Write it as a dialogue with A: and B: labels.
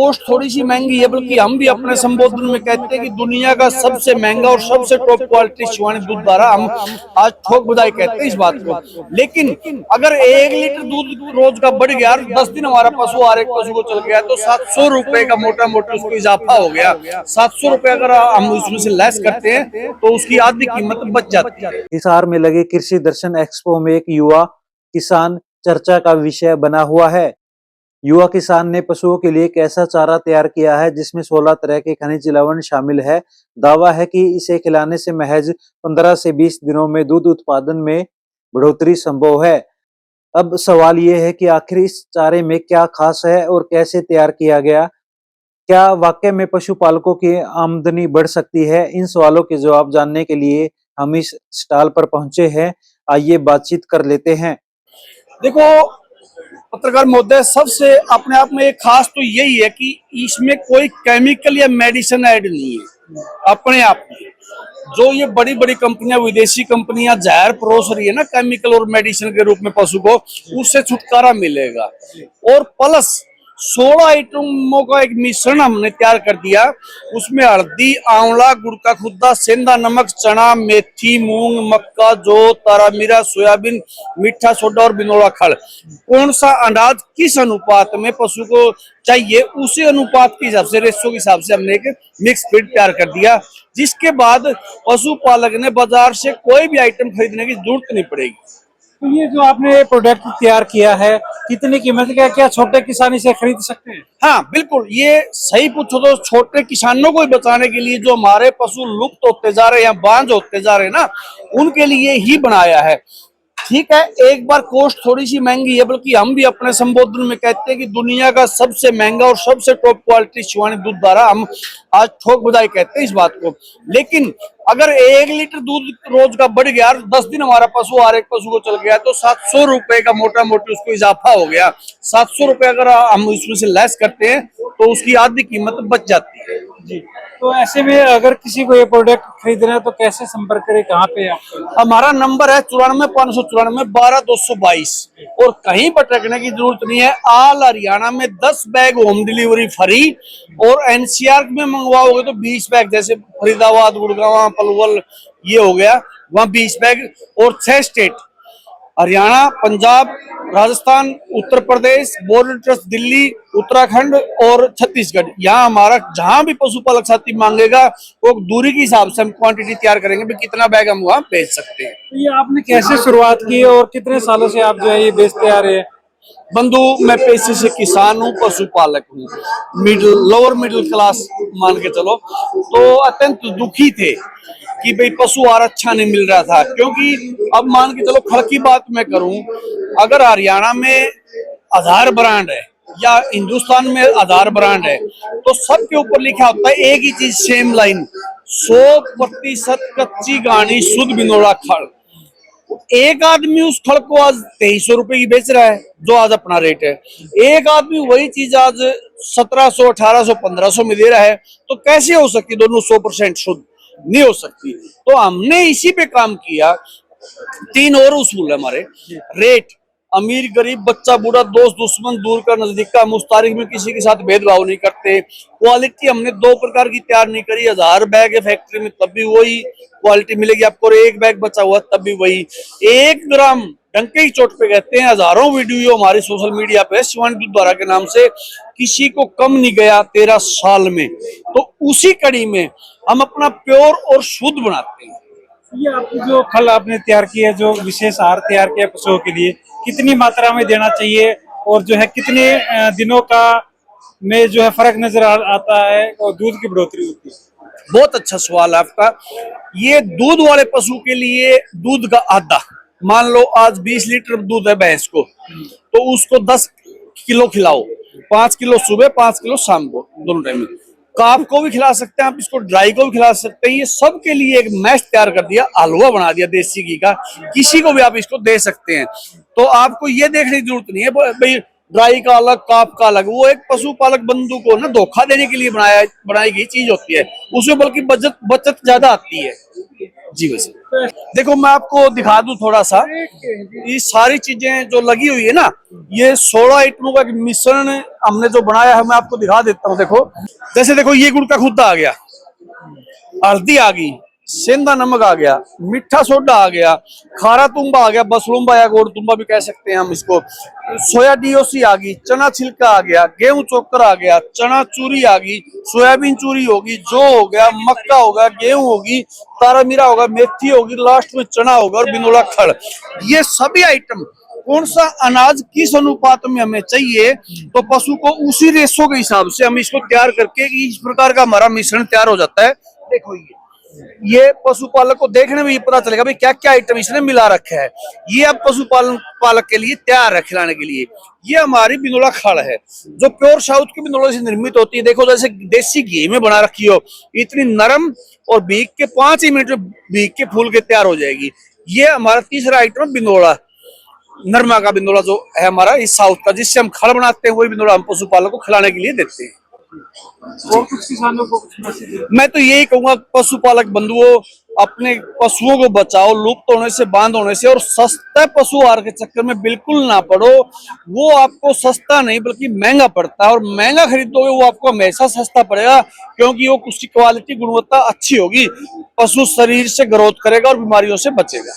A: Post थोड़ी सी महंगी है, बल्कि हम भी अपने संबोधन में कहते हैं कि दुनिया का सबसे महंगा और सबसे टॉप क्वालिटी शिवानी दूध द्वारा हम आज ठोक बधाई कहते हैं इस बात को। लेकिन अगर 1 लीटर दूध रोज का बढ़ गया, 10 दिन हमारा पशु और एक पशु को चल गया, तो 700 रुपए का मोटा मोटा उसको इजाफा हो गया। 700 रुपए अगर हम उसमें से लेस करते हैं तो उसकी आधी कीमत बच जाती है।
B: हिसार में लगे कृषि दर्शन एक्सपो में एक युवा किसान चर्चा का विषय बना हुआ है। युवा किसान ने पशुओं के लिए एक ऐसा चारा तैयार किया है जिसमें 16 तरह के खनिज लवण शामिल है। दावा है कि इसे खिलाने से महज 15 से 20 दिनों में दूध उत्पादन में बढ़ोतरी संभव है। अब सवाल ये है कि आखिर इस चारे में क्या खास है और कैसे तैयार किया गया? क्या वाकई में पशुपालकों की आमदनी बढ़ सकती है? इन सवालों के जवाब जानने के लिए हम इस स्टॉल पर पहुंचे हैं। आइए बातचीत कर लेते हैं।
A: देखो पत्रकार महोदय, सबसे अपने आप में एक खास तो यही है कि इसमें कोई केमिकल या मेडिसिन ऐड नहीं है। अपने आप में जो ये बड़ी बड़ी कंपनियां, विदेशी कंपनियां जहर परोस रही है ना केमिकल और मेडिसिन के रूप में पशु को, उससे छुटकारा मिलेगा। और प्लस 16 आइटमों का एक मिश्रण हमने तैयार कर दिया। उसमें हल्दी, आंवला, गुड़ का खुद्दा, सेंधा नमक, चना, मेथी, मूंग, मक्का, जौ, तारा मीरा, सोयाबीन, मीठा सोडा और बिनोला खल। कौन सा अनाज किस अनुपात में पशु को चाहिए, उसी अनुपात के हिसाब से, रेशो के हिसाब से हमने एक मिक्स फीड तैयार कर दिया, जिसके बाद पशुपालक ने बाजार से कोई भी आइटम खरीदने की जरूरत नहीं पड़ेगी।
C: तो ये जो आपने प्रोडक्ट तैयार किया है, कितनी कीमत का? क्या छोटे किसान इसे खरीद सकते हैं?
A: हाँ बिल्कुल, ये सही पूछो तो छोटे किसानों को ही बचाने के लिए, जो हमारे पशु लुप्त होते जा रहे हैं या बांझ होते जा रहे हैं ना, उनके लिए ही बनाया है। ठीक है, एक बार कॉस्ट थोड़ी सी महंगी है, बल्कि हम भी अपने संबोधन में कहते हैं कि दुनिया का सबसे महंगा और सबसे टॉप क्वालिटी शिवानी दूध द्वारा हम आज ठोक बधाई कहते हैं इस बात को। लेकिन अगर 1 लीटर दूध रोज का बढ़ गया, 10 दिन हमारा पशु और एक पशु को चल गया, तो 700 रुपए का मोटा मोटी उसको इजाफा हो गया। 700 रुपए अगर हम उसमें से लेस करते हैं तो उसकी आधी कीमत बच जाती है
C: जी। तो ऐसे में अगर किसी को ये प्रोडक्ट खरीदना है तो कैसे संपर्क करें, कहाँ पे आपको?
A: हमारा नंबर है 94,594 1222 और कहीं भटकने की जरूरत नहीं है। ऑल हरियाणा में 10 बैग होम डिलीवरी फ्री, और एनसीआर में मंगवाओगे तो 20 बैग, जैसे फरीदाबाद, गुड़गांव, पलवल ये हो गया, वहाँ 20 बैग। और 6 state, Haryana, Punjab, Rajasthan, Uttar Pradesh, border trust Delhi, Uttarakhand और छत्तीसगढ़, यहाँ हमारा जहां भी पशुपालक साथी मांगेगा वो दूरी के हिसाब से हम क्वांटिटी तैयार करेंगे भी कितना बैग हम वहाँ भेज सकते हैं।
C: तो ये आपने कैसे शुरुआत की और कितने सालों से आप जो है ये बेचते आ रहे हैं?
A: बंधु, मैं पेशे से किसान हूँ, पशुपालक हूँ, लोअर मिडिल क्लास मान के चलो। तो अत्यंत दुखी थे कि भाई पशु आहार अच्छा नहीं मिल रहा था, क्योंकि अब मान के चलो खड़ की बात मैं करूं, अगर हरियाणा में आधार ब्रांड है या हिंदुस्तान में आधार ब्रांड है, तो सबके ऊपर लिखा होता है एक ही चीज, सेम लाइन, 100% कच्ची घानी शुद्ध बिनोला खड़। एक आदमी उस खड़ को आज 2300 रुपए की बेच रहा है, जो आज अपना रेट है। एक आदमी वही चीज आज 1700, 1800, 1500 में दे रहा है, तो कैसे हो सकती दोनों 100% शुद्ध? नहीं हो सकती। तो हमने इसी पे काम किया। 3 और उसूल है हमारे, रेट, अमीर गरीब, बच्चा बूढ़ा, दोस्त दुश्मन दूर का नजदीक का, मुस्तारिक में किसी के साथ भेदभाव नहीं करते। क्वालिटी हमने 2 प्रकार की तैयार नहीं करी, 1000 बैग है फैक्ट्री में तब भी वही क्वालिटी मिलेगी आपको, और 1 बैग बचा हुआ तब भी वही। 1 ग्राम डंके की चोट पे कहते हैं, हजारों वीडियो हमारी सोशल मीडिया पे शिवानी दूध द्वारा के नाम से, किसी को कम नहीं गया 13 साल में। तो उसी कड़ी में हम अपना प्योर और शुद्ध बनाते हैं।
C: ये आपकी जो खल आपने तैयार की है, जो विशेष आहार तैयार किया पशुओं के लिए, कितनी मात्रा में देना चाहिए और जो है कितने दिनों का में जो है फर्क नजर आता है और दूध की बढ़ोतरी होती है?
A: बहुत अच्छा सवाल है आपका। ये दूध वाले पशु के लिए दूध का आधा, मान लो आज 20 लीटर दूध है भैंस को, तो उसको 10 किलो खिलाओ, 5 किलो सुबह, 5 किलो शाम को, दोनों टाइम में। काफ को भी खिला सकते हैं आप, इसको ड्राई को भी खिला सकते हैं। ये सब के लिए एक मैश तैयार कर दिया, हलवा बना दिया देसी घी का, किसी को भी आप इसको दे सकते हैं। तो आपको ये देखने की जरूरत नहीं है भाई ड्राई का अलग, काफ का अलग। वो एक पशुपालक बंधु को ना धोखा देने के लिए बनाई गई चीज होती है, उसमें बल्कि बचत ज्यादा आती है। जी वैसे देखो मैं आपको दिखा दूं थोड़ा सा, ये सारी चीजें जो लगी हुई है ना, ये 16 आइटमों का मिश्रण हमने जो बनाया है, मैं आपको दिखा देता हूँ। देखो जैसे देखो ये गुड़ का खुद्दा आ गया, हल्दी आ गई, सेंधा नमक आ गया, मीठा सोडा आ गया, खारा तुम्बा आ गया, बसलुम्बा या गोड़ तुम्बा भी कह सकते हैं हम इसको, सोया डीओसी आ गई, चना छिलका आ गया, गेहूं चोकर आ गया, चना चूरी आ गई, सोयाबीन चूरी होगी, जौ हो गया, मक्का होगा, गेहूं होगी, तारा मीरा होगा, मेथी होगी, लास्ट में चना होगा और बिनोला खड़। ये सभी आइटम कौन सा अनाज किस अनुपात में हमें चाहिए, तो पशु को उसी रेशो के हिसाब से हम इसको तैयार करके इस प्रकार का हमारा मिश्रण तैयार हो जाता है। देखो ये पशुपालक को देखने में ये पता चलेगा भाई क्या क्या आइटम इसने मिला रखा है। ये अब पशुपालन पालक के लिए तैयार है खिलाने के लिए। ये हमारी बिनोला खड़ है जो प्योर साउथ की बिनोला से निर्मित होती है। देखो जैसे देसी घी में बना रखी हो, इतनी नरम और भीग के 5 ही मिनट में भीग के फूल के तैयार हो जाएगी। ये हमारा तीसरा आइटम बिनोला, नरमा का बिनोला जो है हमारा इस साउथ का, जिससे हम खड़ बनाते हैं, वही बिनोला हम पशुपालक को खिलाने के लिए देते हैं।
C: और कुछ किसानों को कुछ मैसेज?
A: मैं तो यही कहूंगा पशुपालक बंधुओं, अपने पशुओं को बचाओ लुप्त होने से, बांध होने से, और सस्ता पशु आहार के चक्कर में बिल्कुल ना पड़ो। वो आपको सस्ता नहीं बल्कि महंगा पड़ता है, और महंगा खरीदोगे वो आपको हमेशा सस्ता पड़ेगा, क्योंकि वो उसकी क्वालिटी गुणवत्ता अच्छी होगी। पशु शरीर से ग्रोथ करेगा और बीमारियों से बचेगा।